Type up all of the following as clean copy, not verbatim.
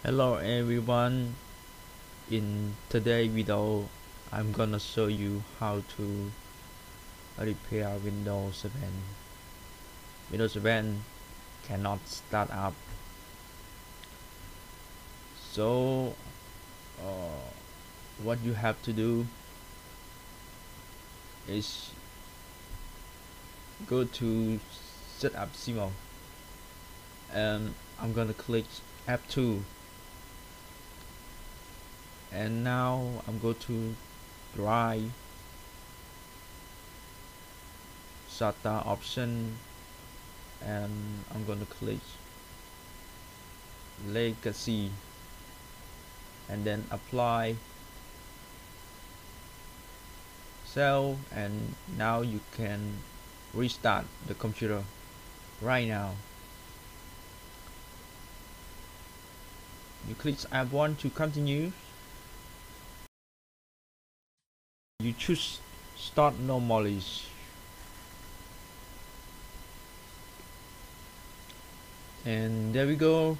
Hello everyone, in today's video I'm gonna show you how to repair Windows 7. Windows 7 cannot start up, so what you have to do is go to setup Simo, and I'm gonna click F2, and now I'm go to Drive, SATA option, and I'm gonna click Legacy and then apply save, and now you can restart the computer right now. You click F1 to continue. You choose start normally, and there we go.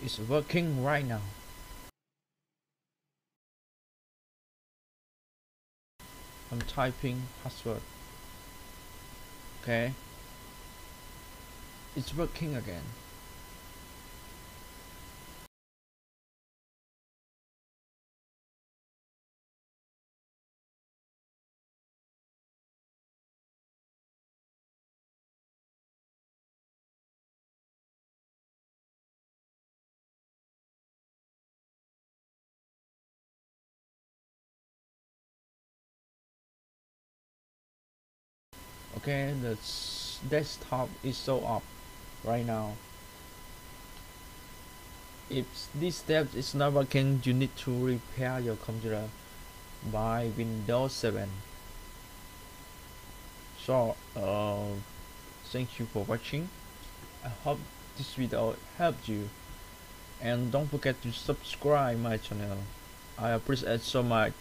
It's working right now. I'm typing password. Okay, it's working again. Okay, the desktop is so up right now. If this step is not working, you need to repair your computer by Windows 7. So thank you for watching. I hope this video helped you, and don't forget to subscribe my channel. I appreciate so much.